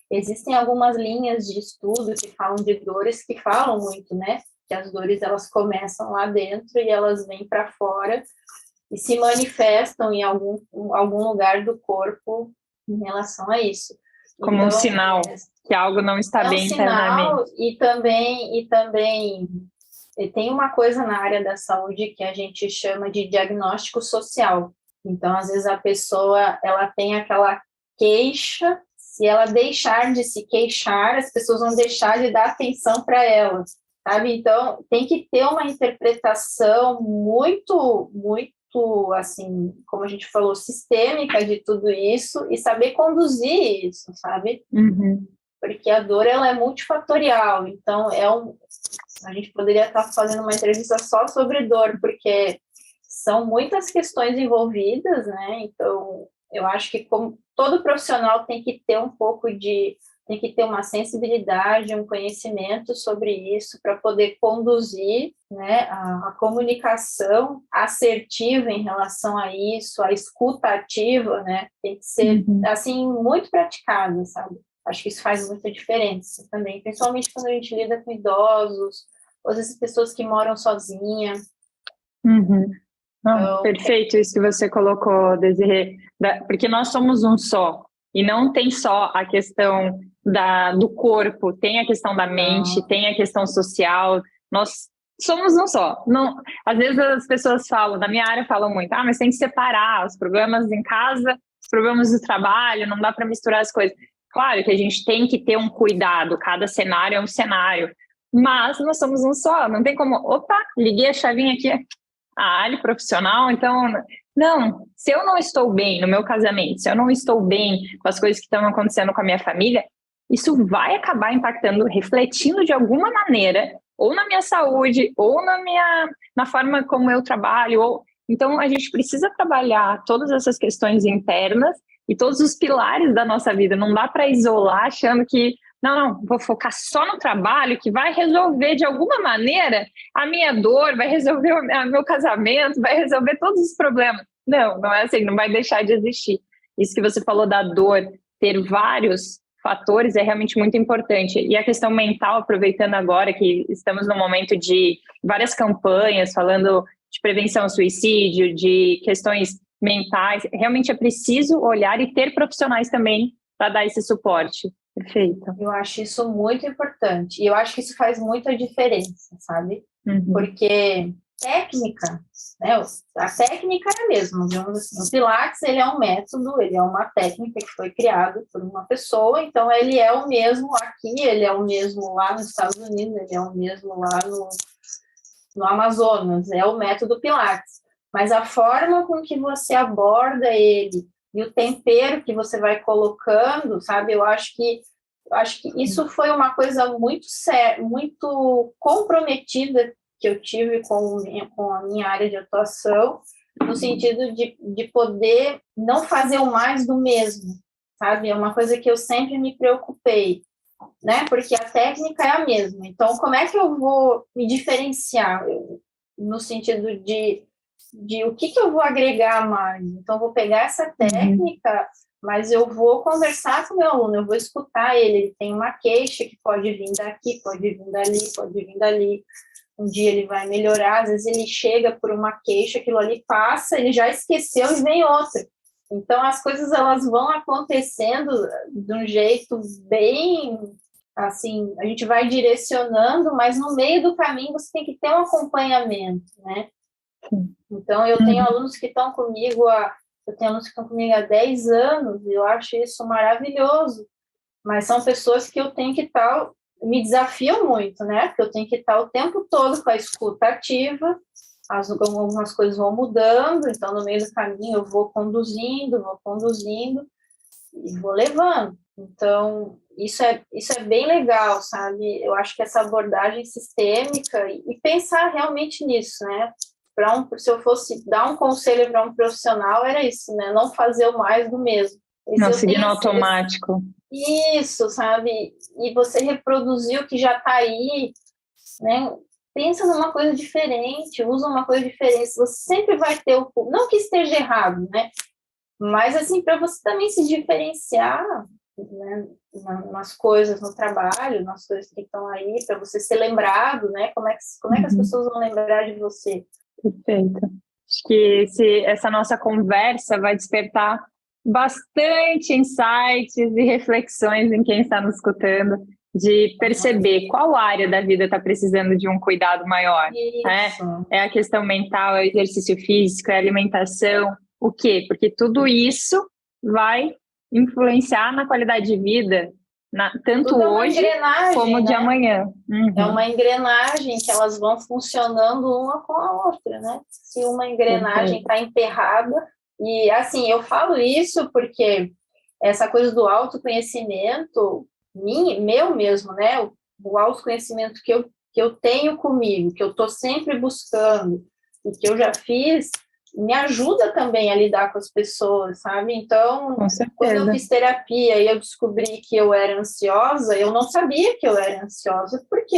Speaker 2: existem algumas linhas de estudo que falam de dores que falam muito, né? Que as dores elas começam lá dentro e elas vêm para fora e se manifestam em algum lugar do corpo em relação a isso.
Speaker 1: Como um
Speaker 2: Então,
Speaker 1: sinal que algo não está
Speaker 2: é um
Speaker 1: bem internamente.
Speaker 2: sinal e também tem uma coisa na área da saúde que a gente chama de diagnóstico social. Então, às vezes a pessoa ela tem aquela queixa, se ela deixar de se queixar, as pessoas vão deixar de dar atenção para ela, sabe? Então, tem que ter uma interpretação muito assim, como a gente falou, sistêmica de tudo isso e saber conduzir isso, sabe?
Speaker 1: Uhum.
Speaker 2: Porque a dor ela é multifatorial, então a gente poderia estar fazendo uma entrevista só sobre dor, porque são muitas questões envolvidas, né? Então, eu acho que como todo profissional tem que ter tem que ter uma sensibilidade, um conhecimento sobre isso para poder conduzir, né, a comunicação assertiva em relação a isso, a escuta ativa, né? Tem que ser
Speaker 1: Uhum.
Speaker 2: assim muito praticada, sabe? Acho que isso faz muita diferença também, principalmente quando a gente lida com idosos, ou às vezes pessoas que moram sozinhas.
Speaker 1: Uhum. Não,
Speaker 2: Então,
Speaker 1: perfeito isso que você colocou, Desirê, porque nós somos um só, e não tem só a questão do corpo, tem a questão da mente, tem a questão social, nós somos um só. Não, às vezes as pessoas falam, na minha área falam muito, mas tem que separar os problemas em casa, os problemas do trabalho, não dá para misturar as coisas. Claro que a gente tem que ter um cuidado, cada cenário é um cenário, mas nós somos um só, não tem como, opa, liguei a chavinha aqui, a área profissional, então, não, se eu não estou bem no meu casamento, se eu não estou bem com as coisas que estão acontecendo com a minha família, isso vai acabar impactando, refletindo de alguma maneira, ou na minha saúde, ou na forma como eu trabalho, então a gente precisa trabalhar todas essas questões internas e todos os pilares da nossa vida, não dá para isolar achando que não, vou focar só no trabalho que vai resolver de alguma maneira a minha dor, vai resolver o meu casamento, vai resolver todos os problemas. Não é assim, não vai deixar de existir. Isso que você falou da dor, ter vários fatores é realmente muito importante. E a questão mental, aproveitando agora que estamos num momento de várias campanhas falando de prevenção ao suicídio, de questões mentais, realmente é preciso olhar e ter profissionais também para dar esse suporte. Perfeito.
Speaker 2: Eu acho isso muito importante. E eu acho que isso faz muita diferença, sabe?
Speaker 1: Uhum.
Speaker 2: Porque técnica, né? A técnica é a mesma, digamos assim. O Pilates, ele é um método, ele é uma técnica que foi criada por uma pessoa, então ele é o mesmo aqui, ele é o mesmo lá nos Estados Unidos, ele é o mesmo lá no Amazonas, é o método Pilates. Mas a forma com que você aborda ele e o tempero que você vai colocando, sabe? Eu acho que isso foi uma coisa muito muito comprometida que eu tive com a minha área de atuação, no sentido de poder não fazer o mais do mesmo, sabe? É uma coisa que eu sempre me preocupei, né? Porque a técnica é a mesma. Então, como é que eu vou me diferenciar? No sentido de o que eu vou agregar mais? Então, eu vou pegar essa técnica, mas eu vou conversar com o meu aluno, eu vou escutar ele tem uma queixa que pode vir daqui, pode vir dali, pode vir dali. Um dia ele vai melhorar, às vezes ele chega por uma queixa, aquilo ali passa, ele já esqueceu e vem outra. Então, as coisas elas vão acontecendo de um jeito bem, assim, a gente vai direcionando, mas no meio do caminho você tem que ter um acompanhamento, né? Então, eu tenho alunos que estão comigo há 10 anos, e eu acho isso maravilhoso, mas são pessoas que eu tenho que estar, me desafiam muito, né? Porque eu tenho que estar o tempo todo com a escuta ativa, algumas coisas vão mudando, então no meio do caminho eu vou conduzindo e vou levando. Então, isso é bem legal, sabe? Eu acho que essa abordagem sistêmica e pensar realmente nisso, né? Se eu fosse dar um conselho para um profissional, era isso, né? Não fazer o mais do mesmo.
Speaker 1: Não seguir no automático.
Speaker 2: Isso, sabe? E você reproduzir o que já está aí, né? Pensa numa coisa diferente, usa uma coisa diferente. Você sempre vai ter não que esteja errado, né? Mas, assim, para você também se diferenciar, né? Nas coisas no trabalho, nas coisas que estão aí, para você ser lembrado, né? Como é que as pessoas vão lembrar de você?
Speaker 1: Perfeito. Acho que essa nossa conversa vai despertar bastante insights e reflexões em quem está nos escutando, de perceber qual área da vida está precisando de um cuidado maior. É a questão mental, é o exercício físico, é a alimentação, o quê? Porque tudo isso vai influenciar na qualidade de vida, tanto hoje como de amanhã.
Speaker 2: É uma engrenagem que elas vão funcionando uma com a outra, né? Se uma engrenagem está emperrada, e assim, eu falo isso porque essa coisa do autoconhecimento, meu mesmo, né? O autoconhecimento que eu tenho comigo, que eu estou sempre buscando, e que eu já fiz, me ajuda também a lidar com as pessoas, sabe? Então, quando eu fiz terapia e eu descobri que eu era ansiosa, eu não sabia que eu era ansiosa, porque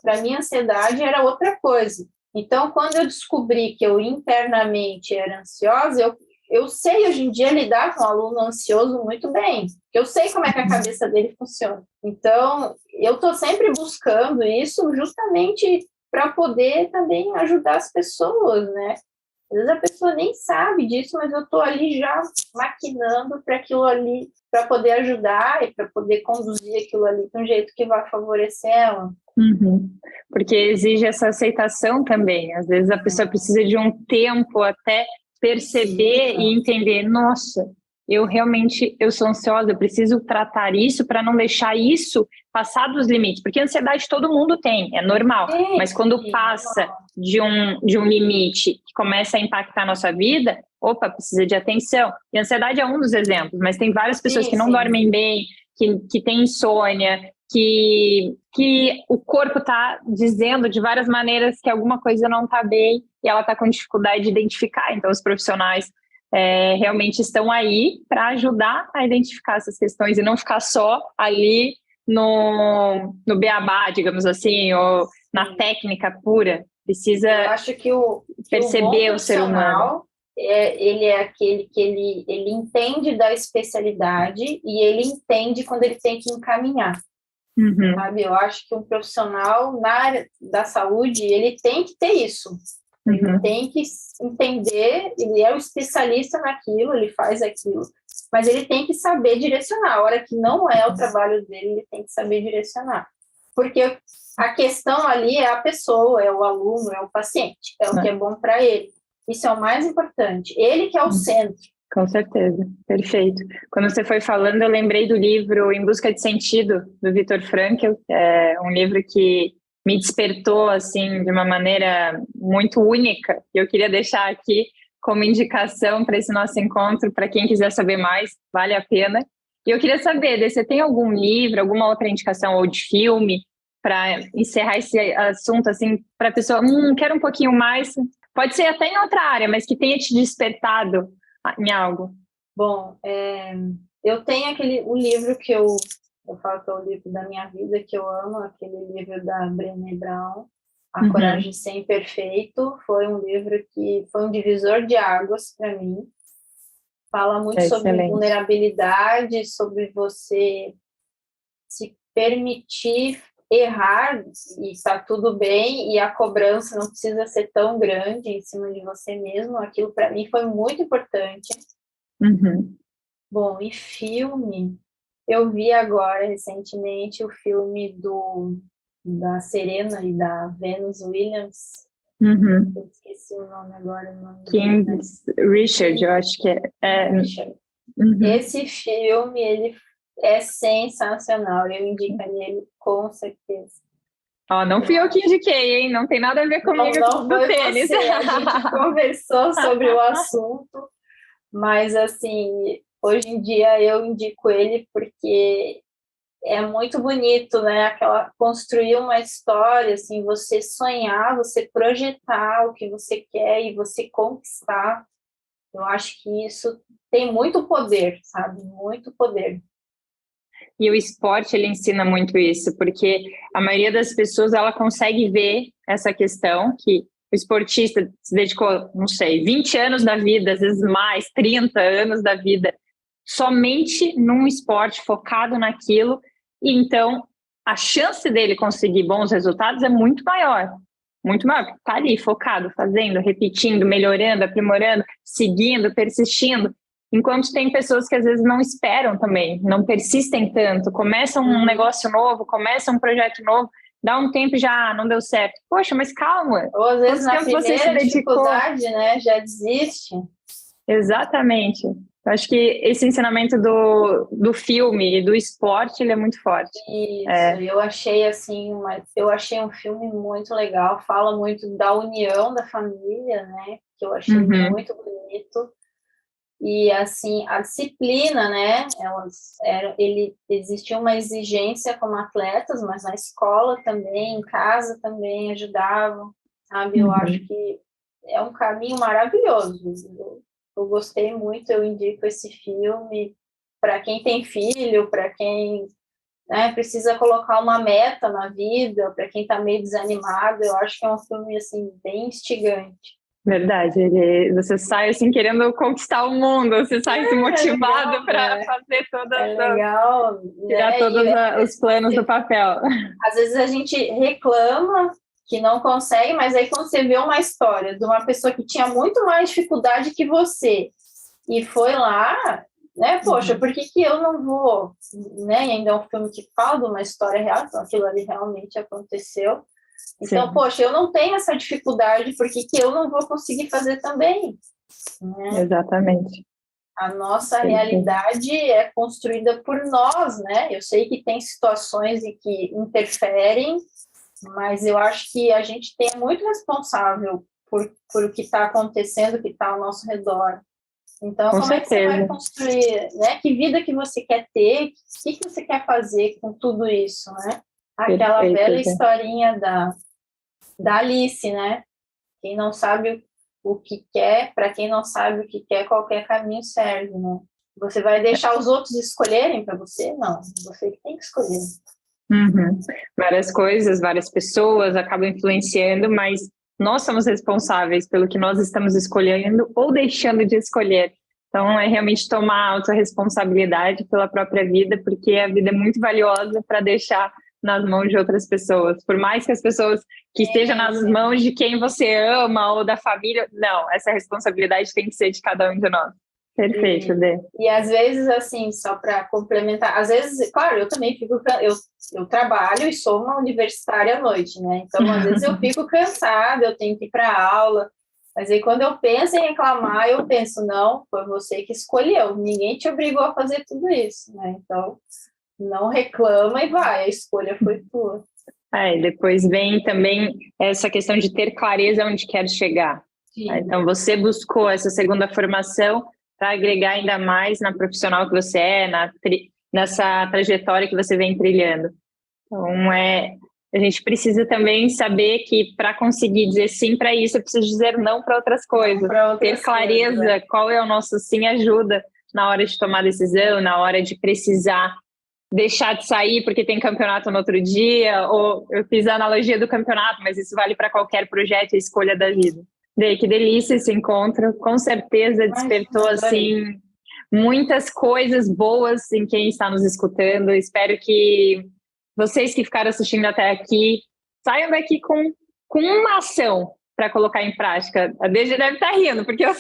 Speaker 2: para mim, a ansiedade era outra coisa. Então, quando eu descobri que eu internamente era ansiosa, eu sei hoje em dia lidar com um aluno ansioso muito bem, eu sei como é que a cabeça dele funciona. Então, eu estou sempre buscando isso justamente para poder também ajudar as pessoas, né? Às vezes a pessoa nem sabe disso, mas eu estou ali já maquinando para aquilo ali, para poder ajudar e para poder conduzir aquilo ali de um jeito que vai favorecer ela.
Speaker 1: Uhum. Porque exige essa aceitação também. Às vezes a pessoa precisa de um tempo até perceber e entender, nossa, eu sou ansiosa, eu preciso tratar isso para não deixar isso passar dos limites, porque ansiedade todo mundo tem, é normal, mas quando passa de um limite que começa a impactar a nossa vida, opa, precisa de atenção. E a ansiedade é um dos exemplos, mas tem várias pessoas que não dormem bem, que têm insônia, que o corpo está dizendo de várias maneiras que alguma coisa não está bem e ela está com dificuldade de identificar. Então, os profissionais realmente estão aí para ajudar a identificar essas questões e não ficar só ali no beabá, digamos assim, ou na técnica pura. Precisa
Speaker 2: Eu acho que
Speaker 1: perceber o ser humano.
Speaker 2: Ele é aquele que ele entende da especialidade e ele entende quando ele tem que encaminhar.
Speaker 1: Uhum.
Speaker 2: Sabe? Eu acho que um profissional na área da saúde, ele tem que ter isso. Ele tem que entender, ele é o especialista naquilo, ele faz aquilo, mas ele tem que saber direcionar. A hora que não é o trabalho dele, ele tem que saber direcionar. Porque a questão ali é a pessoa, é o aluno, é o paciente, é o que é bom para ele. Isso é o mais importante. Ele que é o centro.
Speaker 1: Com certeza, perfeito. Quando você foi falando, eu lembrei do livro Em Busca de Sentido, do Viktor Frankl. É um livro que me despertou assim de uma maneira muito única. E eu queria deixar aqui como indicação para esse nosso encontro, para quem quiser saber mais, vale a pena. E eu queria saber, você tem algum livro, alguma outra indicação ou de filme para encerrar esse assunto assim, para a pessoa, quero um pouquinho mais. Pode ser até em outra área, mas que tenha te despertado em algo.
Speaker 2: Bom, eu tenho o livro que eu falo que é o livro da minha vida, que eu amo, aquele livro da Brené Brown, A Coragem de Ser Imperfeito. Foi um livro que foi um divisor de águas para mim. Fala muito sobre vulnerabilidade, sobre você se permitir errar e está tudo bem, e a cobrança não precisa ser tão grande em cima de você mesmo. Aquilo para mim foi muito importante. Bom, e filme, eu vi agora recentemente o filme da Serena e da Venus Williams. Eu esqueci o nome agora.
Speaker 1: King Richard, eu acho que é.
Speaker 2: Esse filme, ele é sensacional, eu indicaria ele com certeza.
Speaker 1: Não fui eu que indiquei, hein? Não tem nada a ver comigo
Speaker 2: não
Speaker 1: do tênis.
Speaker 2: Você. A gente conversou sobre o assunto, mas assim, hoje em dia eu indico ele porque é muito bonito, né? Construir uma história, assim, você sonhar, você projetar o que você quer e você conquistar. Eu acho que isso tem muito poder, sabe? Muito poder.
Speaker 1: E o esporte, ele ensina muito isso, porque a maioria das pessoas, ela consegue ver essa questão, que o esportista se dedicou, não sei, 20 anos da vida, às vezes mais, 30 anos da vida, somente num esporte focado naquilo, e então a chance dele conseguir bons resultados é muito maior, porque está ali focado, fazendo, repetindo, melhorando, aprimorando, seguindo, persistindo. Enquanto tem pessoas que às vezes não esperam também, não persistem tanto, começam um negócio novo, começam um projeto novo, dá um tempo e já não deu certo. Poxa, mas calma.
Speaker 2: Ou às vezes na primeira dificuldade, né, já desiste.
Speaker 1: Exatamente. Eu acho que esse ensinamento do filme e do esporte, ele é muito forte.
Speaker 2: Isso, eu achei assim, eu achei um filme muito legal, fala muito da união da família, né, que eu achei muito bonito. E assim, a disciplina, né, existia uma exigência como atletas, mas na escola também, em casa também ajudavam, sabe? Eu acho que é um caminho maravilhoso. Eu gostei muito, eu indico esse filme para quem tem filho, para quem, né, precisa colocar uma meta na vida, para quem está meio desanimado. Eu acho que é um filme assim bem instigante.
Speaker 1: Verdade, você sai assim querendo conquistar o mundo, você sai assim, motivado para fazer tirar todos os planos do papel.
Speaker 2: Às vezes a gente reclama, que não consegue, mas aí quando você vê uma história de uma pessoa que tinha muito mais dificuldade que você e foi lá, né, poxa, por que eu não vou, né, e ainda é um filme que fala de uma história real, então aquilo ali realmente aconteceu, então, poxa, eu não tenho essa dificuldade, por que eu não vou conseguir fazer também? Né?
Speaker 1: Exatamente.
Speaker 2: A nossa realidade é construída por nós, né? Eu sei que tem situações em que interferem, mas eu acho que a gente é muito responsável por o que está acontecendo, o que está ao nosso redor. Então,
Speaker 1: Com
Speaker 2: como
Speaker 1: certeza.
Speaker 2: é que você vai construir, né? Que vida que você quer ter? O que você quer fazer com tudo isso, né? Aquela velha historinha da Alice, né? Quem não sabe o que quer, para quem não sabe o que quer, qualquer caminho serve, né? Você vai deixar os outros escolherem para você? Não, você que tem que escolher.
Speaker 1: Uhum. Várias coisas, várias pessoas acabam influenciando, mas nós somos responsáveis pelo que nós estamos escolhendo ou deixando de escolher. Então, é realmente tomar a autorresponsabilidade pela própria vida, porque a vida é muito valiosa para deixar nas mãos de outras pessoas. Por mais que as pessoas que estejam nas mãos de quem você ama ou da família, não, essa responsabilidade tem que ser de cada um de nós. Perfeito, Dê.
Speaker 2: E às vezes, assim, só para complementar, às vezes, claro, eu também fico, eu trabalho e sou uma universitária à noite, né? Então, às vezes eu fico cansada, eu tenho que ir para aula, mas aí quando eu penso em reclamar, eu penso, não, foi você que escolheu, ninguém te obrigou a fazer tudo isso, né? Então, não reclama e vai, a escolha foi tua.
Speaker 1: Depois vem também essa questão de ter clareza onde quer chegar. Então, você buscou essa segunda formação para agregar ainda mais na profissional que você é, nessa trajetória que você vem trilhando. Então, a gente precisa também saber que para conseguir dizer sim para isso, eu preciso dizer não para outras coisas. Ter clareza, coisas, né? Qual é o nosso sim ajuda na hora de tomar decisão, na hora de precisar deixar de sair porque tem campeonato no outro dia, ou eu fiz a analogia do campeonato, mas isso vale para qualquer projeto e escolha da vida. Dê, que delícia esse encontro, com certeza despertou assim muitas coisas boas em quem está nos escutando. Espero que vocês que ficaram assistindo até aqui saiam daqui com uma ação para colocar em prática. A DG deve estar rindo, porque eu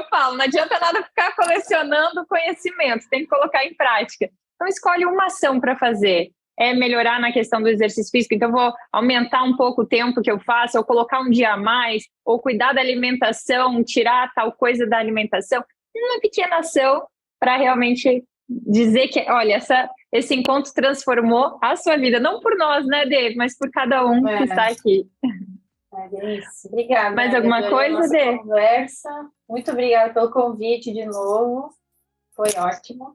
Speaker 1: falo, não adianta nada ficar colecionando conhecimento, tem que colocar em prática. Então, escolhe uma ação para fazer. É melhorar na questão do exercício físico, então vou aumentar um pouco o tempo que eu faço, ou colocar um dia a mais, ou cuidar da alimentação, tirar tal coisa da alimentação. Uma pequena ação para realmente dizer que, olha, esse encontro transformou a sua vida, não por nós, né, Dê, mas por cada um que está aqui.
Speaker 2: É isso. Obrigada.
Speaker 1: Mais alguma coisa, Dê?
Speaker 2: Conversa. Muito obrigada pelo convite de novo. Foi ótimo.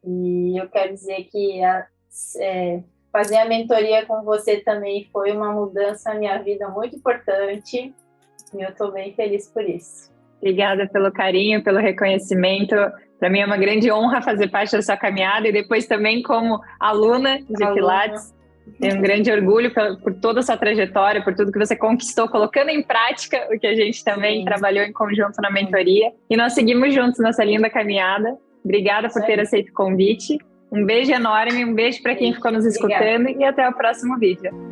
Speaker 2: E eu quero dizer que fazer a mentoria com você também foi uma mudança na minha vida muito importante. E eu estou bem feliz por isso.
Speaker 1: Obrigada pelo carinho, pelo reconhecimento. Para mim é uma grande honra fazer parte da sua caminhada e depois também como aluna de Pilates. Tenho um grande orgulho por toda a sua trajetória, por tudo que você conquistou, colocando em prática o que a gente também trabalhou em conjunto na mentoria. E nós seguimos juntos nessa linda caminhada. Obrigada por ter aceito o convite. Um beijo enorme, um beijo para quem ficou nos escutando e até o próximo vídeo.